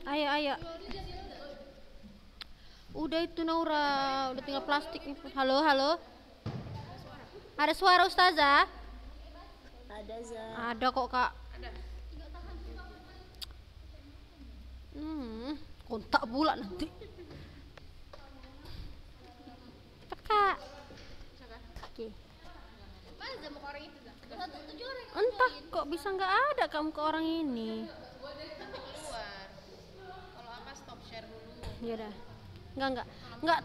Ayo, ayo. Udah itu Naura, udah tinggal plastik nih. Halo, halo. Ada suara Ustazah? Ada Za. Ada kok, Kak. Kontak pula nanti. Cepat, Kak. Oke. Entah kok bisa nggak ada kamu ke orang ini. Ya udah. Enggak,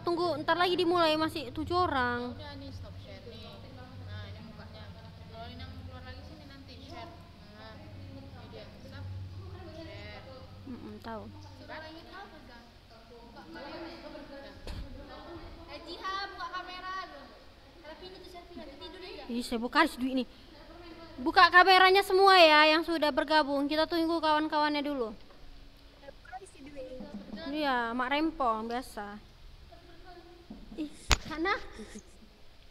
tunggu, ntar lagi dimulai, masih 7 orang. Udah nih stop share nih. Nah ini mukanya. Kalau ini yang keluar lagi sini nanti share. Nah ini dia stop share. Tahu. Sekarang ini apa Zah? Jiha buka kamera. Tapi ini tuh selfie nanti tidur ya. Ih, saya buka duit ini. Buka kameranya semua ya yang sudah bergabung. Kita tunggu kawan-kawannya dulu. Iya, Mak Rempong biasa. Ih, Hana.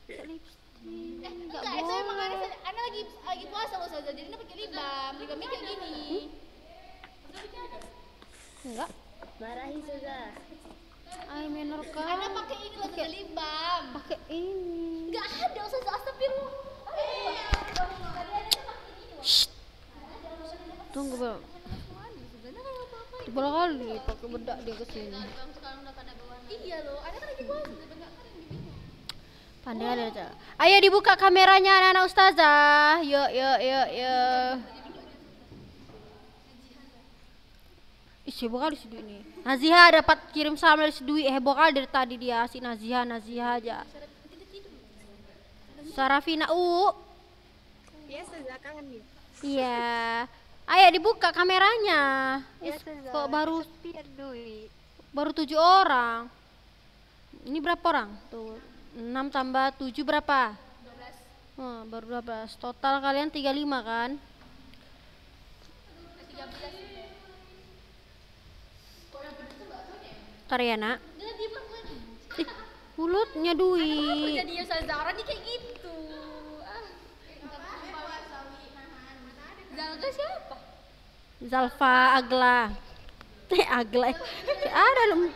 Enggak, itu emang Ana lagi puasa loh Ustazah. Jadi Ana pakai libamnya kayak gini. Enggak. Marahi Ustazah. Ay, menor kan. Ana pakai ini loh Ustazah, libam. Pakai ini. Enggak ada Ustazah, astagfirullah. Tunggu, Bang. Tiba kali pakai bedak dia ke sini. Iya loh, Ana kan lagi puasa. Pandai ada aja. Ayo dibuka kameranya anak-anak ustazah. Yuk, yuk, yuk, yuk. Ih, heboh kali si Dwi ini. Naziha dapat kirim salam dari si Dwi. Heboh kali dari tadi dia si Naziha aja. Sarafina Biasa Zah, kangen nih. Iya. Ayo dibuka kameranya. Kok baru 7 orang. Ini berapa orang? Tuh, 6 tambah 7 berapa? 12. Baru 12. Total kalian 35 kan? 13. Ntar ya, Nak. Mulutnya Dwi. Jadi Ustazah, orang nih kayak gitu. Zalga siapa? Zalfa Agla. Agla. Ada loh.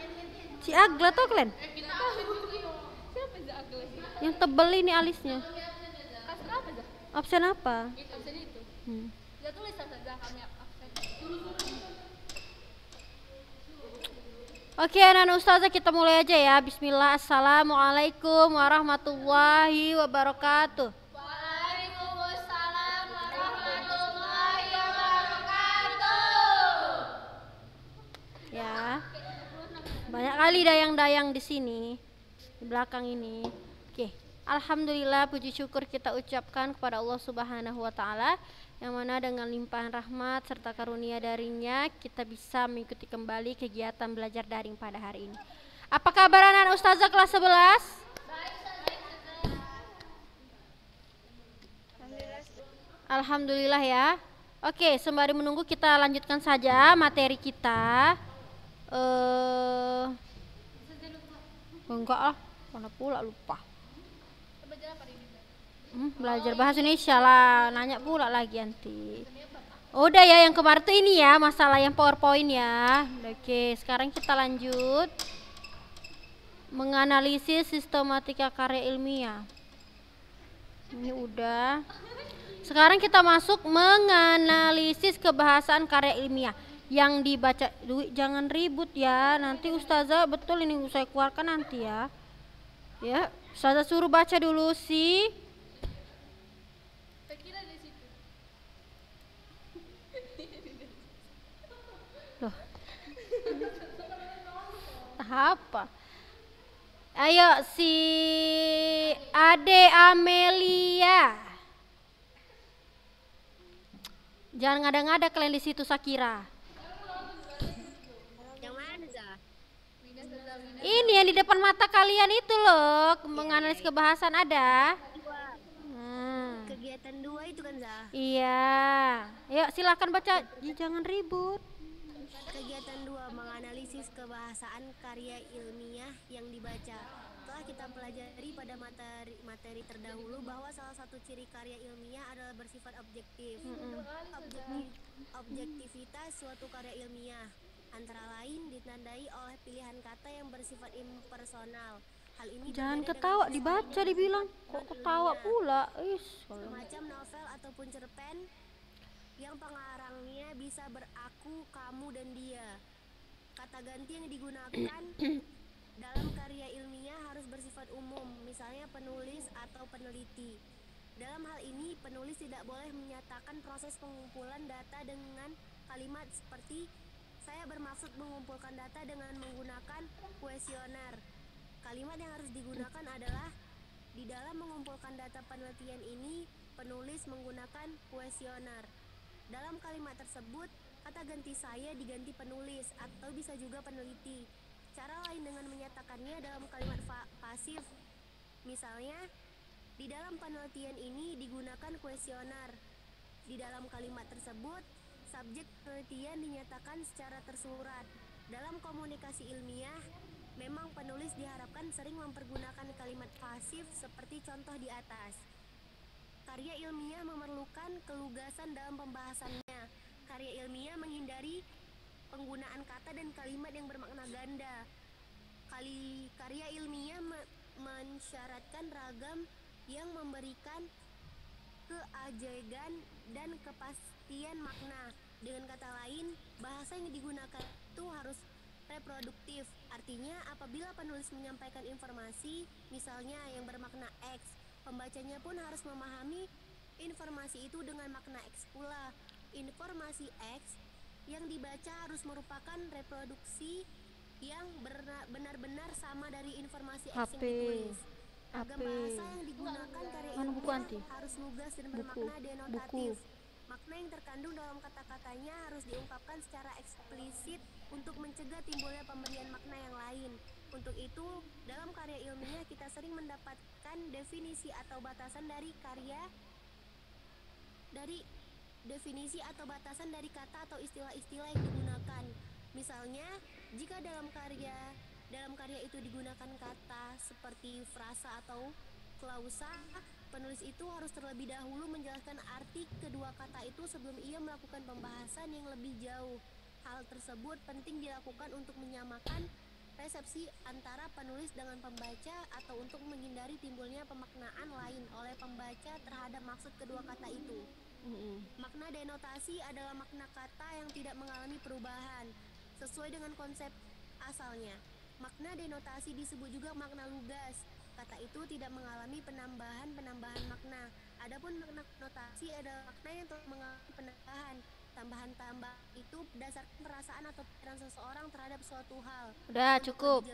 Si Agla tau kalian? Siapa Zalga sih? Yang tebel ini alisnya. Kasih apa Zah? Absen apa? Absen itu. Zah tulis Ustazah, kami absen. Oke, anak ustazah kita mulai aja ya. Bismillah. Assalamualaikum warahmatullahi wabarakatuh. Waalaikumsalam warahmatullahi wabarakatuh. Ya. Banyak kali dayang-dayang di sini, di belakang ini. Oke. Alhamdulillah, puji syukur kita ucapkan kepada Allah Subhanahu wa taala yang mana dengan limpahan rahmat serta karunia darinya kita bisa mengikuti kembali kegiatan belajar daring pada hari ini. Apa kabar anak ustazah kelas 11? Alhamdulillah ya. Oke, sembari menunggu kita lanjutkan saja materi kita. Enggak ah, mana pula lupa. Belajar bahasa Indonesia lah, nanya pula lagi nanti. Udah ya, yang kemarin tuh ini ya, masalah yang PowerPoint ya. Oke, sekarang kita lanjut menganalisis sistematika karya ilmiah. Ini udah. Sekarang kita masuk menganalisis kebahasaan karya ilmiah yang dibaca. Dwi, jangan ribut ya, nanti ustazah betul ini saya keluarkan nanti ya. Ya, ustazah suruh baca dulu sih. Apa? Ayo si Ade Amelia. Jangan ngada-ngada kalian di situ Sakira. Yang mana Zah? Ini yang di depan mata kalian itu loh, menganalisis kebahasan ada. Kegiatan 2 itu kan Zah? Iya. Yuk silakan baca. Jangan ribut. Kegiatan 2, menganalisis kebahasaan karya ilmiah yang dibaca. Telah kita pelajari pada materi terdahulu bahwa salah satu ciri karya ilmiah adalah bersifat objektif. Objektivitas suatu karya ilmiah Antara lain ditandai oleh pilihan kata yang bersifat impersonal. Hal ini Jangan berbeda dengan ketawa, tulisan dibaca yang dibilang. bersifat Kok non-ilmiah, ketawa pula? semacam novel ataupun cerpen yang pengarangnya bisa beraku, kamu, dan dia. Kata ganti yang digunakan dalam karya ilmiah harus bersifat umum, misalnya penulis atau peneliti. Dalam hal ini, penulis tidak boleh menyatakan proses pengumpulan data dengan kalimat seperti saya bermaksud mengumpulkan data dengan menggunakan kuesioner. Kalimat yang harus digunakan adalah di dalam mengumpulkan data penelitian ini, penulis menggunakan kuesioner. Dalam kalimat tersebut, kata ganti saya diganti penulis atau bisa juga peneliti. Cara lain dengan menyatakannya dalam kalimat pasif. Misalnya, di dalam penelitian ini digunakan kuesioner. Di dalam kalimat tersebut, subjek penelitian dinyatakan secara tersurat. Dalam komunikasi ilmiah, memang penulis diharapkan sering mempergunakan kalimat pasif seperti contoh di atas. Karya ilmiah memerlukan kelugasan dalam pembahasannya. Karya ilmiah menghindari penggunaan kata dan kalimat yang bermakna ganda. Karya ilmiah mensyaratkan ragam yang memberikan keajegan dan kepastian makna. Dengan kata lain, bahasa yang digunakan itu harus reproduktif. Artinya, apabila penulis menyampaikan informasi, misalnya yang bermakna X, pembacanya pun harus memahami informasi itu dengan makna X pula. Informasi X yang dibaca harus merupakan reproduksi yang benar-benar sama dari informasi X yang ditulis. Ragam bahasa yang digunakan karya ilmiah harus lugas dan bermakna denotatif. Makna yang terkandung dalam kata-katanya harus diungkapkan secara eksplisit untuk mencegah timbulnya pemberian makna yang lain. Untuk itu, dalam karya ilmiah kita sering mendapatkan definisi atau batasan dari kata atau istilah-istilah yang digunakan. Misalnya, jika dalam karya itu digunakan kata seperti frasa atau klausa, penulis itu harus terlebih dahulu menjelaskan arti kedua kata itu sebelum ia melakukan pembahasan yang lebih jauh. Hal tersebut penting dilakukan untuk menyamakan resepsi antara penulis dengan pembaca atau untuk menghindari timbulnya pemaknaan lain oleh pembaca terhadap maksud kedua kata itu. Makna denotasi adalah makna kata yang tidak mengalami perubahan sesuai dengan konsep asalnya. Makna denotasi disebut juga makna lugas. Kata itu tidak mengalami penambahan makna. Adapun makna notasi adalah makna yang telah mengalami penambahan. Tambahan itu berdasarkan perasaan atau pikiran seseorang terhadap suatu hal. Udah cukup.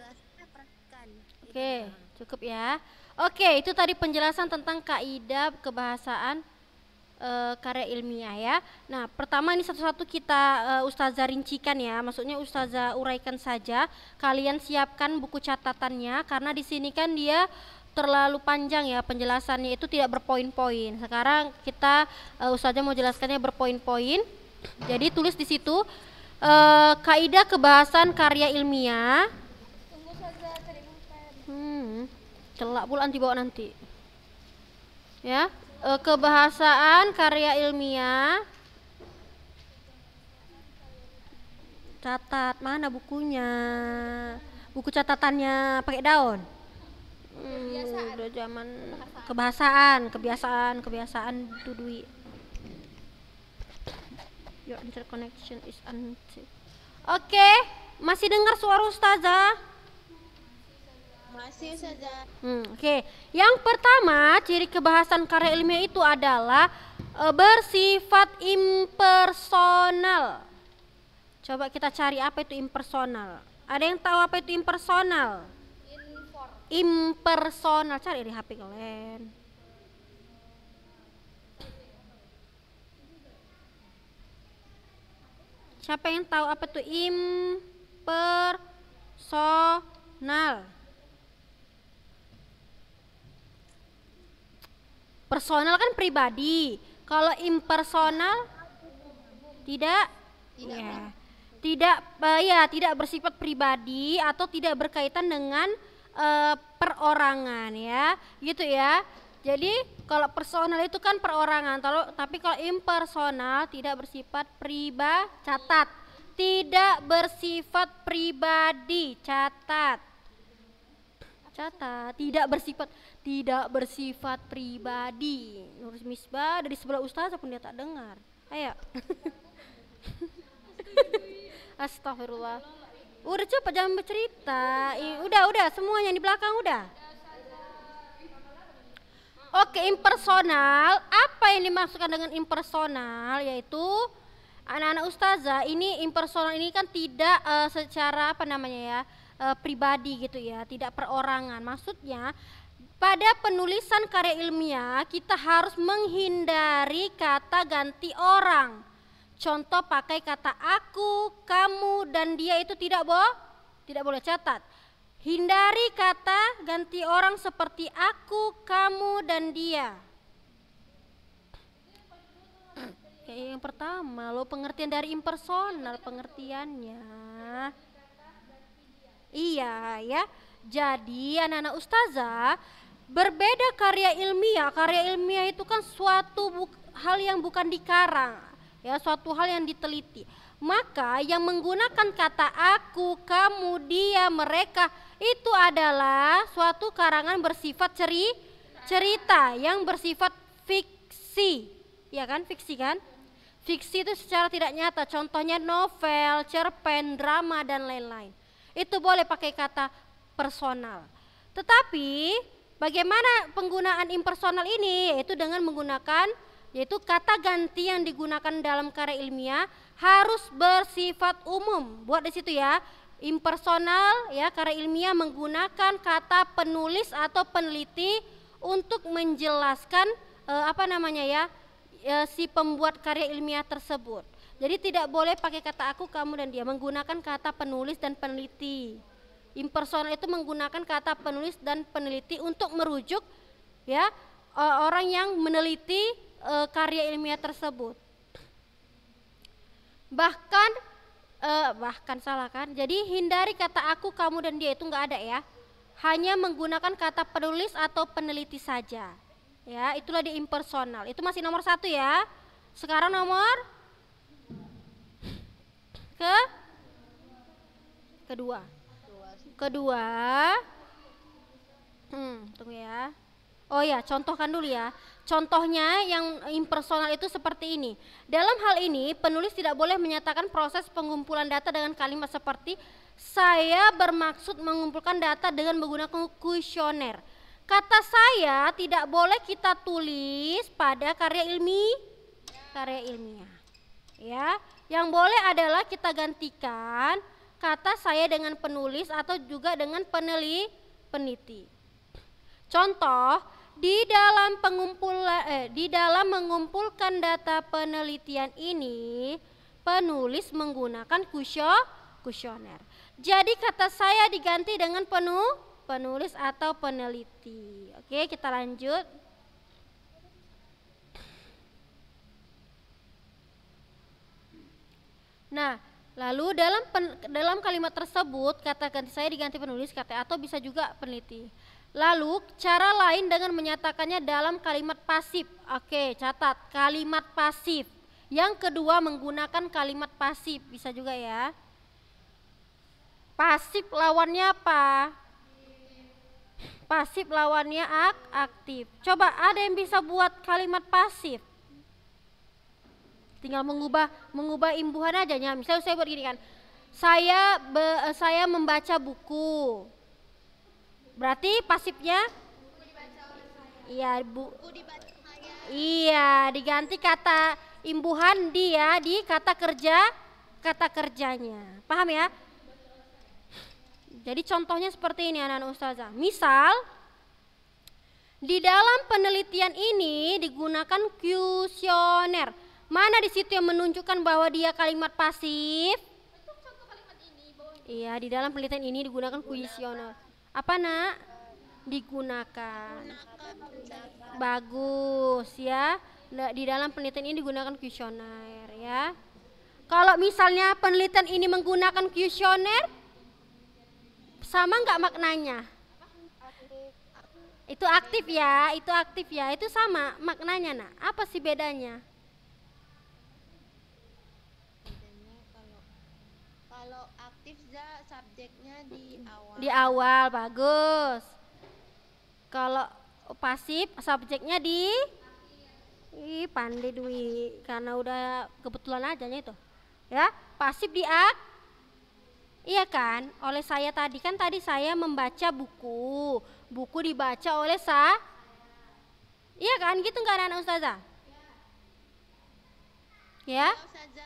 Oke, cukup ya. Oke, itu tadi penjelasan tentang kaidah kebahasaan karya ilmiah ya. Nah, pertama ini satu-satu kita Ustazah rincikan ya. Maksudnya Ustazah uraikan saja. Kalian siapkan buku catatannya karena di sini kan dia terlalu panjang ya penjelasannya, itu tidak berpoin-poin. Sekarang kita Ustazah mau jelaskannya berpoin-poin. Jadi tulis di situ kaidah kebahasan karya ilmiah. Tunggu saja tadi Celak pula dibawa nanti. Ya, kebahasaan karya ilmiah. Catat, mana bukunya? Buku catatannya pakai daun. Udah zaman kebiasaan Dudui. Your interconnection is unsafe. Oke, masih dengar suara Ustazah? Masih saja. Oke. Yang pertama, ciri kebahasan karya ilmiah itu adalah bersifat impersonal. Coba kita cari apa itu impersonal. Ada yang tahu apa itu impersonal? Impersonal, cari di HP kalian. Siapa yang tahu apa itu impersonal? Personal kan pribadi. Kalau impersonal tidak ya. Tidak bersifat pribadi atau tidak berkaitan dengan perorangan ya. Gitu ya. Jadi kalau personal itu kan perorangan, tapi kalau impersonal tidak bersifat catat, tidak bersifat pribadi. Catat. Tidak bersifat pribadi. Nurul Misbah dari sebelah ustazah pun dia tak dengar. Ayo. Astagfirullah. Udah cepat jangan bercerita. Udah semuanya di belakang udah. Oke, impersonal. Apa yang dimaksudkan dengan impersonal? Yaitu anak-anak ustazah ini impersonal ini kan tidak secara pribadi gitu ya, tidak perorangan. Maksudnya pada penulisan karya ilmiah kita harus menghindari kata ganti orang. Contoh pakai kata aku, kamu, dan dia itu tidak boleh. Catat. Hindari kata ganti orang seperti aku, kamu, dan dia. Yang pertama, pengertian dari impersonal pengertiannya. Iya ya. Jadi anak-anak ustazah, berbeda karya ilmiah. Karya ilmiah itu kan suatu hal yang bukan dikarang, ya, suatu hal yang diteliti. Maka yang menggunakan kata aku, kamu, dia, mereka itu adalah suatu karangan bersifat cerita yang bersifat fiksi. Ya kan, fiksi kan? Fiksi itu secara tidak nyata. Contohnya novel, cerpen, drama, dan lain-lain. Itu boleh pakai kata personal. Tetapi bagaimana penggunaan impersonal ini? Yaitu dengan menggunakan kata ganti yang digunakan dalam karya ilmiah harus bersifat umum. Buat di situ ya. Impersonal ya, karya ilmiah menggunakan kata penulis atau peneliti untuk menjelaskan si pembuat karya ilmiah tersebut. Jadi tidak boleh pakai kata aku, kamu, dan dia, menggunakan kata penulis dan peneliti. Impersonal itu menggunakan kata penulis dan peneliti untuk merujuk ya orang yang meneliti karya ilmiah tersebut. Bahkan salah kan? Jadi hindari kata aku, kamu, dan dia itu enggak ada ya. Hanya menggunakan kata penulis atau peneliti saja. Ya, itulah di impersonal. Itu masih nomor 1 ya. Sekarang nomor kedua. Tunggu ya. Oh ya, contohkan dulu ya. Contohnya yang impersonal itu seperti ini. Dalam hal ini, penulis tidak boleh menyatakan proses pengumpulan data dengan kalimat seperti saya bermaksud mengumpulkan data dengan menggunakan kuesioner. Kata saya tidak boleh kita tulis pada karya ilmiah. Ya, yang boleh adalah kita gantikan kata saya dengan penulis atau juga dengan peneliti. Contoh, di dalam mengumpulkan data penelitian ini, penulis menggunakan kuesioner. Jadi kata saya diganti dengan penulis atau peneliti. Oke, kita lanjut. Nah, lalu dalam kalimat tersebut kata ganti saya diganti penulis, kata atau bisa juga peneliti. Lalu cara lain dengan menyatakannya dalam kalimat pasif. Oke, catat kalimat pasif. Yang kedua menggunakan kalimat pasif, bisa juga ya. Pasif lawannya apa? Pasif lawannya aktif. Coba ada yang bisa buat kalimat pasif? Tinggal mengubah imbuhan aja. Misalnya saya buat gini kan. Saya membaca buku. Berarti pasifnya? Iya, iya, diganti kata imbuhan dia di kata kerjanya. Paham ya? Jadi contohnya seperti ini anak-anak ustazah. Misal di dalam penelitian ini digunakan kuesioner. Mana di situ yang menunjukkan bahwa dia kalimat pasif? Iya, di dalam penelitian ini digunakan kuesioner. Apa nak? Digunakan. Bagus ya. Di dalam penelitian ini digunakan kuesioner ya. Kalau misalnya penelitian ini menggunakan kuesioner, sama nggak maknanya? Itu aktif ya, itu sama maknanya nak. Apa sih bedanya? aktif za subjeknya di awal. Di awal, bagus. Kalau pasif subjeknya di pandai Dwi, karena udah kebetulan aja itu. Ya, pasif di iya kan? Oleh saya tadi kan saya membaca buku. Buku dibaca oleh iya kan? Gitu enggak anak ustazah? Ya?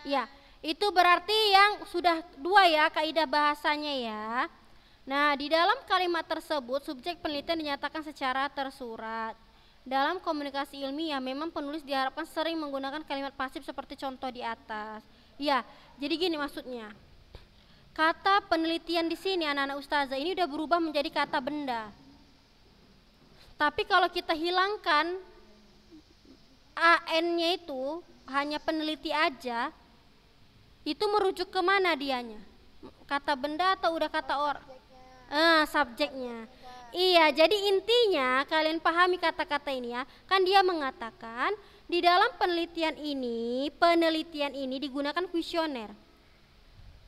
Iya. Itu berarti yang sudah 2 ya kaidah bahasanya ya. Nah, di dalam kalimat tersebut subjek penelitian dinyatakan secara tersurat. Dalam komunikasi ilmiah memang penulis diharapkan sering menggunakan kalimat pasif seperti contoh di atas. Ya, jadi gini maksudnya. Kata penelitian di sini anak-anak ustazah ini udah berubah menjadi kata benda. Tapi kalau kita hilangkan an-nya itu hanya peneliti aja, itu merujuk ke mana dianya? Kata benda atau udah kata orang? Subjeknya. Iya, jadi intinya kalian pahami kata-kata ini ya. Kan dia mengatakan di dalam penelitian ini digunakan kuesioner.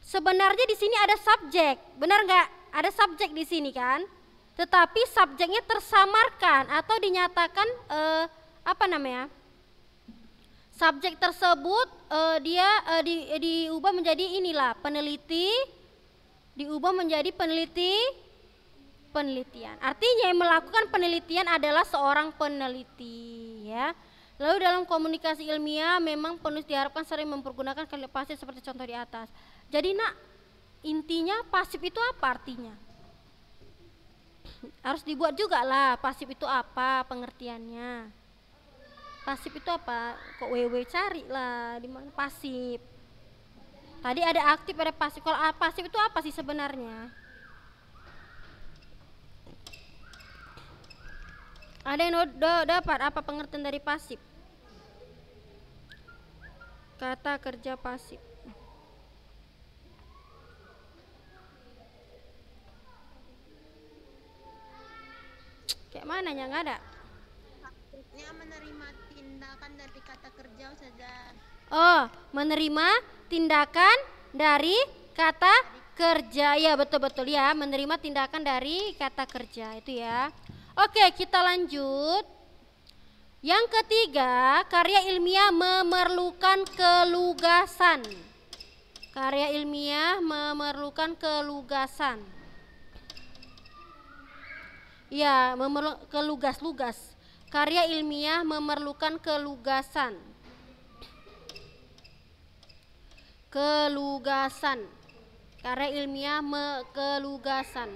Sebenarnya di sini ada subjek, benar nggak? Ada subjek di sini kan? Tetapi subjeknya tersamarkan atau dinyatakan subjek tersebut diubah menjadi inilah peneliti, diubah menjadi penelitian. Artinya yang melakukan penelitian adalah seorang peneliti ya. Lalu dalam komunikasi ilmiah memang penulis diharapkan sering mempergunakan kalimat pasif seperti contoh di atas. Jadi nak, intinya pasif itu apa artinya? Harus dibuat juga lah pasif itu apa pengertiannya. Pasif itu apa? Kok WW cari lah di mana pasif. Tadi ada aktif, ada pasif. Kalau pasif itu apa sih sebenarnya? Ada yang dapat apa pengertian dari pasif? Kata kerja pasif. Kayak mana yang nggak ada? Aktifnya menerima tindakan dari kata kerja saja. Oh, menerima tindakan dari kata kerja. Ya, betul-betul ya, menerima tindakan dari kata kerja itu ya. Oke, kita lanjut. Yang ketiga, karya ilmiah memerlukan kelugasan. Karya ilmiah memerlukan kelugasan. Ya, kelugas-lugas. Karya ilmiah memerlukan kelugasan. Kelugasan. Karya ilmiah kelugasan.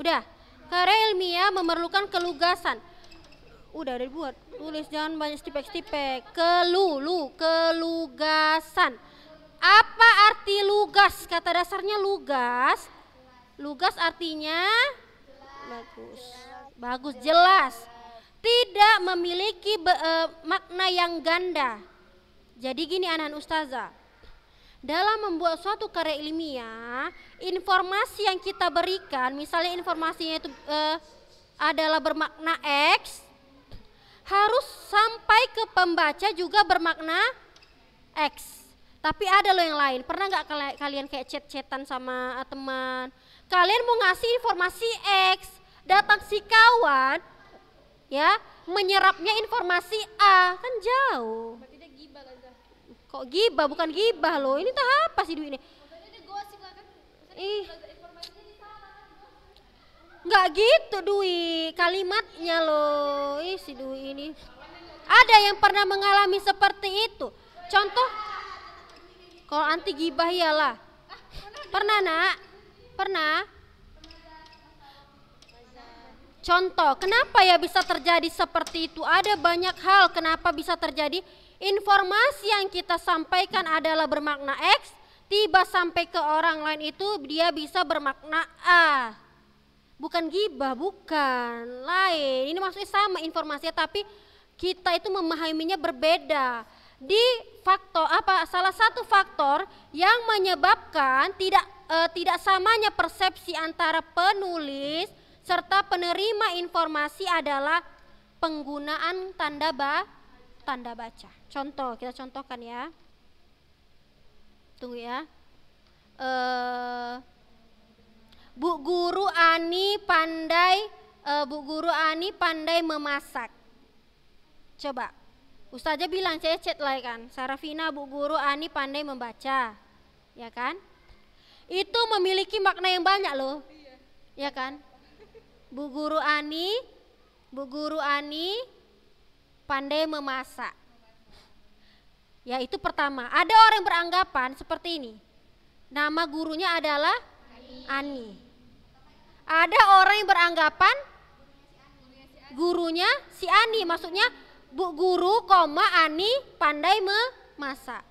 Udah, karya ilmiah memerlukan kelugasan. Udah dibuat, tulis jangan banyak stipek-stipek. Kelugasan. Apa arti lugas? Kata dasarnya lugas. Lugas artinya bagus, jelas. Tidak memiliki makna yang ganda. Jadi gini anak ustazah, dalam membuat suatu karya ilmiah, informasi yang kita berikan, misalnya informasinya itu adalah bermakna X, harus sampai ke pembaca juga bermakna X. Tapi ada loh yang lain. Pernah nggak kalian kayak chat-chatan sama teman? Kalian mau ngasih informasi X, datang si kawan, ya menyerapnya informasi A, kan jauh. Berarti dia gibah kan? Kok gibah? Bukan gibah loh. Ini tuh apa sih Dwi ini? Maksudnya dia gosip lah kan? Ih, Informasinya di salah. nggak gitu Dwi, kalimatnya loh. Ih si Dwi ini. Ada yang pernah mengalami seperti itu. Contoh, kalau anti gibah iyalah. Pernah nak? Pernah? Contoh, kenapa ya bisa terjadi seperti itu? Ada banyak hal kenapa bisa terjadi. Informasi yang kita sampaikan adalah bermakna X, tiba sampai ke orang lain itu dia bisa bermakna A. Bukan gibah, bukan. Lain. Ini maksudnya sama informasinya tapi kita itu memahaminya berbeda. Di faktor salah satu faktor yang menyebabkan tidak samanya persepsi antara penulis serta penerima informasi adalah penggunaan tanda baca. Contoh, kita contohkan ya. Tunggu ya. Ani pandai memasak. Coba, Ustazah bilang cecet lah kan, Sarafina Bu Guru Ani pandai membaca, ya kan? Itu memiliki makna yang banyak loh, ya kan? Bu Guru Ani pandai memasak. Ya itu pertama. Ada orang yang beranggapan seperti ini. Nama gurunya adalah Ani. Ada orang yang beranggapan gurunya si Ani, maksudnya Bu Guru, Ani pandai memasak.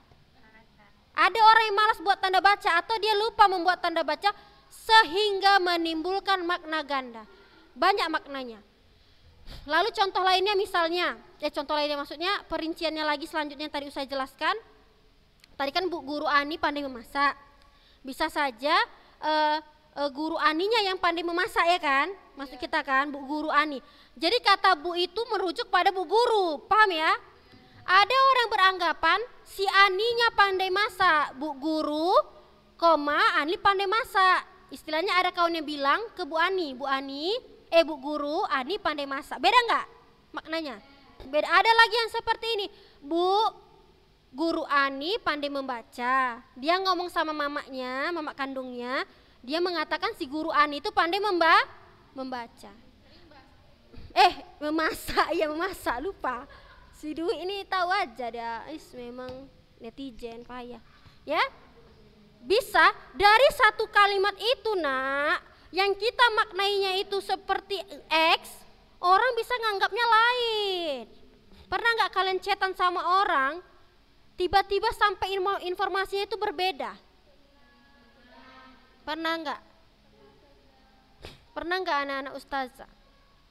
Ada orang yang malas buat tanda baca atau dia lupa membuat tanda baca sehingga menimbulkan makna ganda. Banyak maknanya. Lalu contoh lainnya misalnya, maksudnya perinciannya lagi selanjutnya yang tadi saya jelaskan. Tadi kan Bu Guru Ani pandai memasak. Bisa saja guru Aninya yang pandai memasak, ya kan? Maksud kita kan Bu Guru Ani. Jadi kata Bu itu merujuk pada Bu Guru, paham ya? Ada orang beranggapan si Aninya pandai masak, Bu Guru, Ani pandai masak. Istilahnya ada kawan yang bilang ke Bu Guru, Ani pandai masak. Beda nggak maknanya? Beda. Ada lagi yang seperti ini, Bu Guru Ani pandai membaca. Dia ngomong sama mamanya, mama kandungnya. Dia mengatakan si Guru Ani itu pandai membaca. Memasak, lupa. Si Dwi ini tahu aja dia, memang netizen payah. Ya, bisa dari satu kalimat itu nak, yang kita maknainya itu seperti X, orang bisa nganggapnya lain. Pernah nggak kalian chatan sama orang, tiba-tiba sampai informasinya itu berbeda? Pernah nggak? Pernah nggak anak-anak ustazah?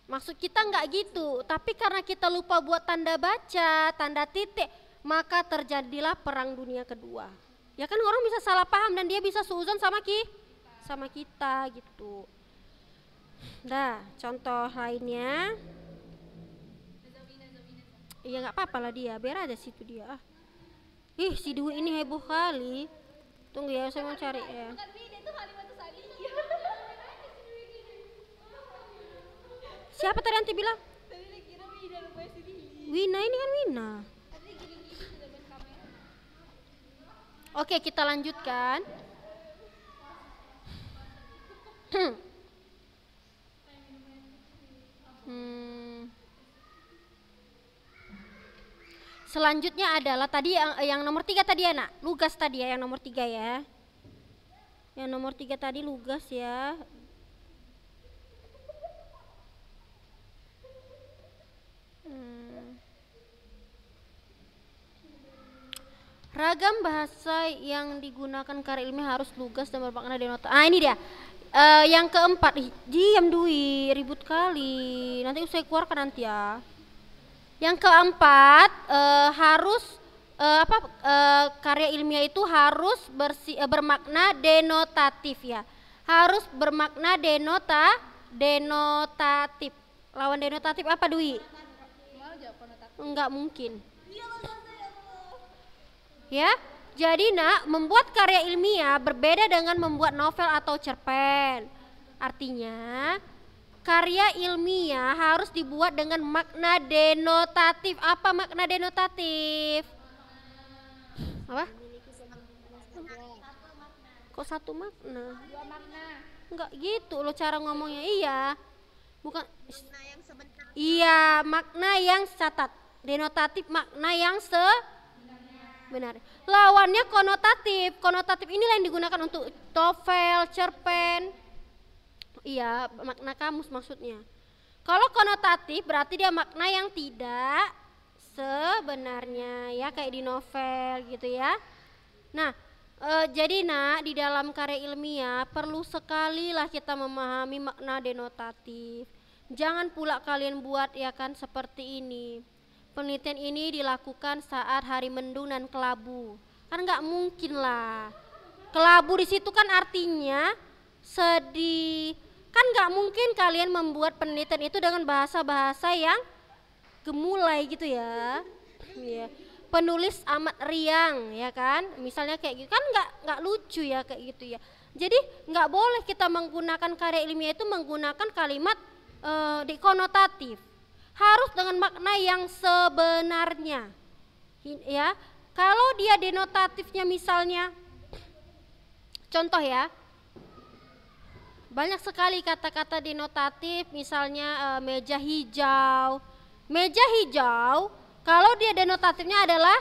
Maksud kita nggak gitu, tapi karena kita lupa buat tanda baca, tanda titik, maka terjadilah perang dunia kedua. Ya kan orang bisa salah paham dan dia bisa suuzon sama kita gitu. Nah, contoh lainnya. Iya nggak apa-apa lah dia, biar aja situ dia. Si Dwi ini heboh kali. Tunggu ya, saya mau cari ya. Siapa tadi nanti bilang? Wina, ini kan Wina. Oke, kita lanjutkan. Selanjutnya adalah tadi yang nomor 3 tadi ya nak, lugas tadi ya, yang nomor 3 ya. Yang nomor 3 tadi lugas ya. Ragam bahasa yang digunakan karya ilmiah harus lugas dan bermakna denota. Ini dia. Yang keempat, diam Dwi, ribut kali. Nanti saya keluarkan nanti ya. Yang keempat, harus karya ilmiah itu harus bermakna denotatif ya. Harus bermakna denotatif. Lawan denotatif apa Dwi? Enggak mungkin. Ya, jadi nak, membuat karya ilmiah berbeda dengan membuat novel atau cerpen. Artinya, karya ilmiah harus dibuat dengan makna denotatif. Apa makna denotatif? Apa? Kok satu makna? Dua makna. Enggak gitu loh cara ngomongnya. Iya. Bukan. Makna yang sebentar. Iya, makna yang catat. Denotatif makna yang benar. Lawannya konotatif. Konotatif inilah yang digunakan untuk novel, cerpen. Iya, makna kamus maksudnya. Kalau konotatif berarti dia makna yang tidak sebenarnya ya, kayak di novel gitu ya. Nah, jadi nak, di dalam karya ilmiah perlu sekali lah kita memahami makna denotatif. Jangan pula kalian buat ya kan seperti ini. Penelitian ini dilakukan saat hari mendung dan kelabu. Kan nggak mungkin lah. Kelabu di situ kan artinya sedih. Kan nggak mungkin kalian membuat penelitian itu dengan bahasa-bahasa yang gemulai gitu ya. Ya. Penulis amat riang ya kan. Misalnya kayak gitu kan nggak lucu ya kayak gitu ya. Jadi nggak boleh kita menggunakan karya ilmiah itu menggunakan kalimat dikonotatif, harus dengan makna yang sebenarnya. Ya, kalau dia denotatifnya misalnya, contoh ya, banyak sekali kata-kata denotatif, misalnya meja hijau. Meja hijau, kalau dia denotatifnya adalah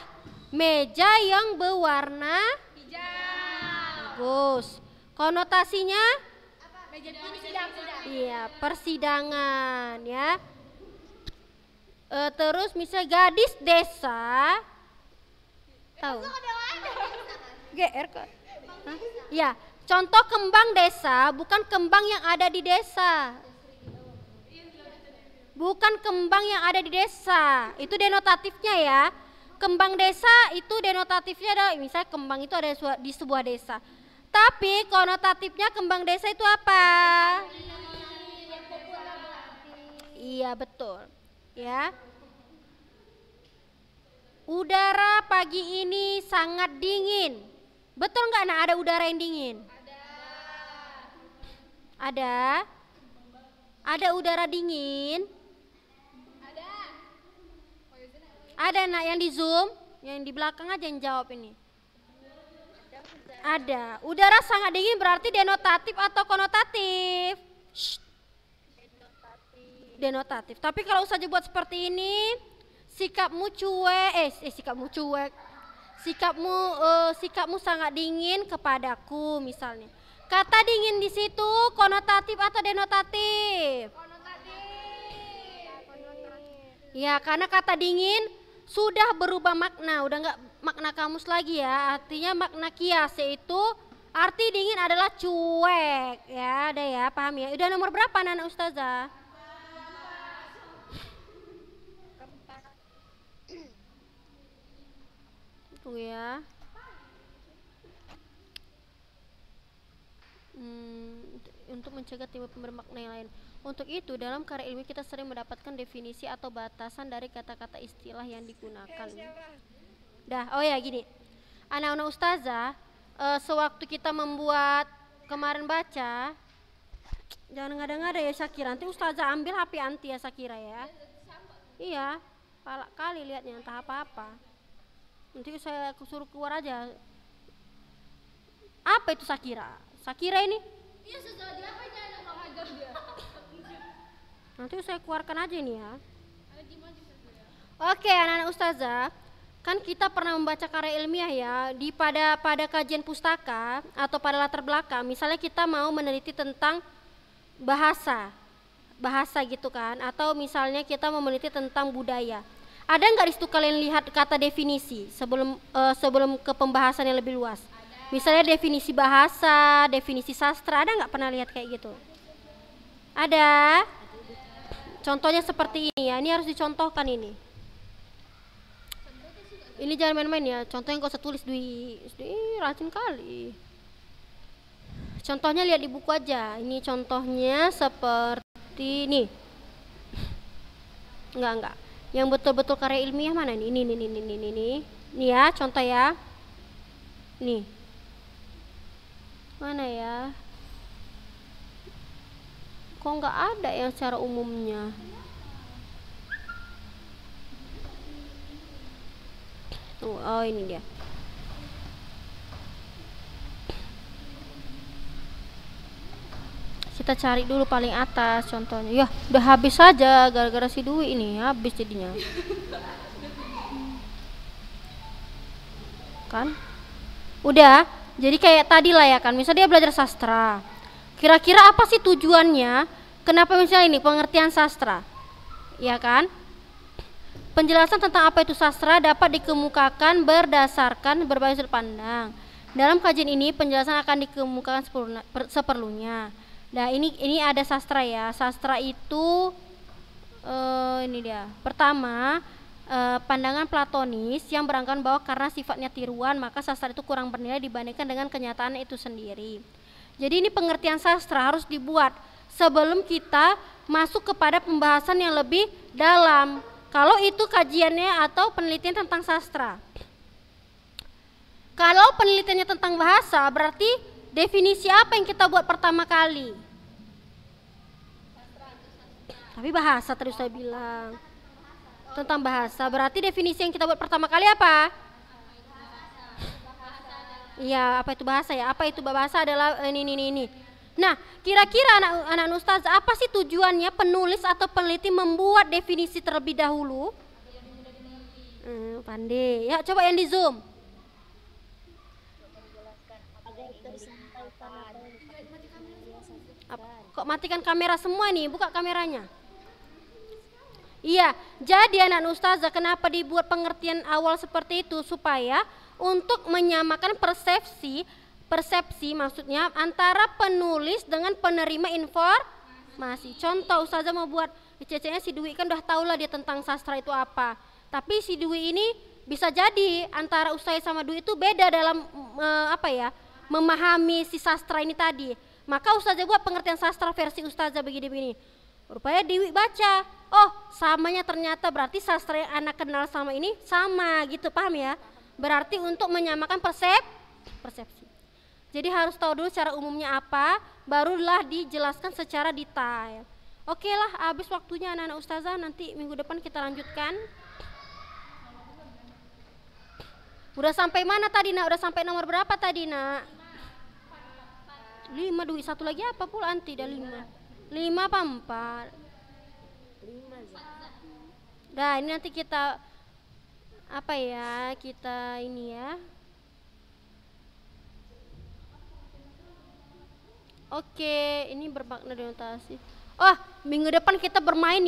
meja yang berwarna hijau. Bagus. Konotasinya? Iya, persidangan ya. Terus misalnya gadis desa, tahu? GR kok. Ya, contoh kembang desa bukan kembang yang ada di desa. Bukan kembang yang ada di desa. Itu denotatifnya ya. Kembang desa itu denotatifnya adalah misalnya kembang itu ada di sebuah desa. Tapi konotatifnya kembang desa itu apa? Iya, betul. Ya. Udara pagi ini sangat dingin. Betul nggak? Nah, ada udara yang dingin. Ada. Ada udara dingin. Ada nak yang di zoom, yang di belakang aja yang jawab ini. Ada. Udara sangat dingin berarti denotatif atau konotatif? Shh. Denotatif. Tapi kalau Ustazah buat seperti ini, sikapmu cuek, sikapmu sangat dingin kepadaku misalnya. Kata dingin di situ konotatif atau denotatif? Konotatif. Ya, karena kata dingin sudah berubah makna, udah nggak makna kamus lagi ya, artinya makna kias, yaitu arti dingin adalah cuek ya, ada ya, paham ya? Udah nomor berapa anak Ustazah? Tunggu ya. Untuk mencegah timbul pemberi makna yang lain. Untuk itu dalam karya ilmiah kita sering mendapatkan definisi atau batasan dari kata-kata istilah yang digunakan. Oh ya gini, anak-anak Ustazah, sewaktu kita membuat kemarin baca, jangan ngada-ngada ya Syakira, nanti Ustazah ambil HP anti ya Syakira ya. Iya, palak kali lihatnya entah apa-apa. Nanti saya suruh keluar aja. Apa itu Syakira? Syakira ini? Iya, Ustazah, dia apa yang mengajar dia? Nanti saya keluarkan aja ini ya. Oke, anak-anak Ustazah, kan kita pernah membaca karya ilmiah ya di pada kajian pustaka atau pada latar belakang. Misalnya kita mau meneliti tentang bahasa gitu kan, atau misalnya kita mau meneliti tentang budaya. Ada nggak di situ kalian lihat kata definisi sebelum ke pembahasan yang lebih luas? Misalnya definisi bahasa, definisi sastra, ada nggak pernah lihat kayak gitu? Ada. Contohnya seperti ini ya, ini harus dicontohkan ini. Ini jangan main-main ya, contohnya nggak usah tulis di rajin kali. Contohnya lihat di buku aja, ini contohnya seperti ini. Enggak. Yang betul-betul karya ilmiah mana nih? Ini ya, contoh ya. Nih. Mana ya? Kok nggak ada yang secara umumnya? Oh ini dia. Kita cari dulu paling atas contohnya. Ya udah habis saja gara-gara si Dwi ini, habis jadinya. Kan? Udah, jadi kayak tadi lah ya kan. Misalnya dia belajar sastra. Kira-kira apa sih tujuannya? Kenapa misalnya ini pengertian sastra? Ya kan? Penjelasan tentang apa itu sastra dapat dikemukakan berdasarkan berbagai sudut pandang. Dalam kajian ini penjelasan akan dikemukakan seperlunya. Nah, ini ada sastra ya. Sastra itu ini dia. Pertama, pandangan platonis yang beranggapan bahwa karena sifatnya tiruan maka sastra itu kurang bernilai dibandingkan dengan kenyataan itu sendiri. Jadi ini pengertian sastra harus dibuat sebelum kita masuk kepada pembahasan yang lebih dalam. Kalau itu kajiannya atau penelitian tentang sastra. Kalau penelitiannya tentang bahasa, berarti definisi apa yang kita buat pertama kali? Tapi bahasa tadi saya bilang. Tentang bahasa. Berarti definisi yang kita buat pertama kali apa? Iya, apa itu bahasa ya? Apa itu bahasa adalah ini. Nah, kira-kira anak ustaz, apa sih tujuannya penulis atau peneliti membuat definisi terlebih dahulu? Pandai. Ya, coba yang di Zoom. Kok matikan kamera semua nih? Buka kameranya. Iya, jadi anak ustazah kenapa dibuat pengertian awal seperti itu? Supaya untuk menyamakan persepsi maksudnya antara penulis dengan penerima informasi. Contoh ustazah mau buat, cecenya si Dwi kan udah tahu lah dia tentang sastra itu apa. Tapi si Dwi ini bisa jadi antara ustazah sama Dwi itu beda dalam memahami si sastra ini tadi. Maka ustazah buat pengertian sastra versi ustazah begini. Rupanya Dewi baca, oh samanya ternyata berarti sastra yang anak kenal sama ini sama gitu, paham ya? Berarti untuk menyamakan persepsi. Jadi harus tahu dulu secara umumnya apa, barulah dijelaskan secara detail. Oke lah, habis waktunya anak-anak ustazah, nanti minggu depan kita lanjutkan. Udah sampai mana tadi nak? Udah sampai nomor berapa tadi nak? 5 Dwi, satu lagi apa pula anti? Dah 5. 5 apa 4? 5 Dah ini nanti kita kita ini ya. Oke, ini bermakna denotasi. Oh, minggu depan kita bermain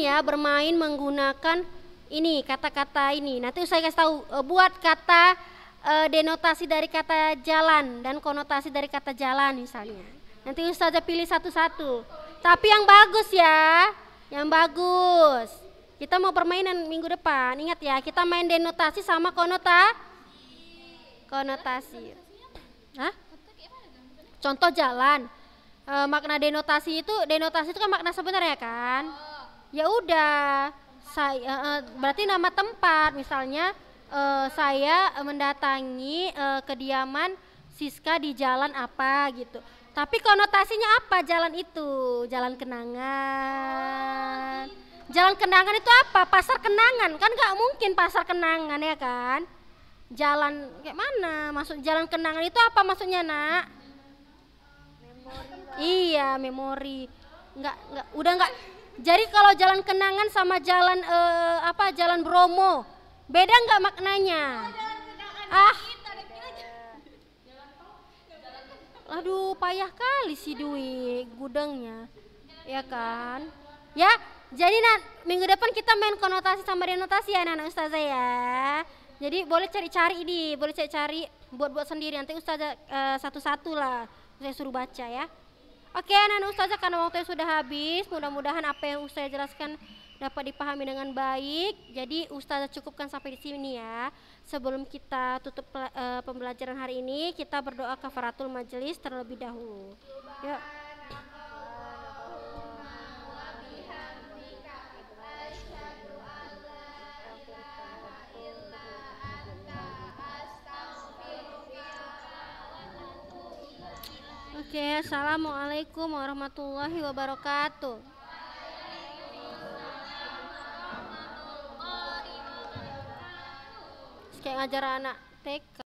menggunakan ini kata-kata ini. Nanti saya kasih tahu buat kata denotasi dari kata jalan dan konotasi dari kata jalan misalnya. Nanti ustazah pilih satu-satu. Tapi yang bagus ya, yang bagus. Kita mau permainan minggu depan, ingat ya, kita main denotasi sama konotasi. Hah? Contoh jalan. Makna denotasi itu kan makna sebenarnya kan? Ya udah, berarti nama tempat, misalnya saya mendatangi kediaman Siska di jalan apa gitu. Tapi konotasinya apa jalan itu? Jalan kenangan. Jalan kenangan itu apa? Pasar kenangan. Kan gak mungkin pasar kenangan ya kan? Jalan kayak mana? Maksud jalan kenangan itu apa maksudnya nak? Memori. Iya, memori. Udah enggak. Jadi kalau jalan kenangan sama jalan jalan Bromo, beda enggak maknanya? Aduh, payah kali si Dwi gudangnya, ya kan? Ya, jadi minggu depan kita main konotasi sama denotasi ya anak-anak ustazah ya. Jadi boleh cari-cari ini, boleh cari-cari buat sendiri. Nanti ustazah satu-satu lah, saya suruh baca ya. Oke anak-anak ustazah, karena waktunya sudah habis, mudah-mudahan apa yang ustazah jelaskan dapat dipahami dengan baik. Jadi ustazah cukupkan sampai di sini ya. Sebelum kita tutup pembelajaran hari ini, kita berdoa kafaratul majelis terlebih dahulu. Yuk. Oke, assalamualaikum warahmatullahi wabarakatuh. Kayak ngajar anak TK.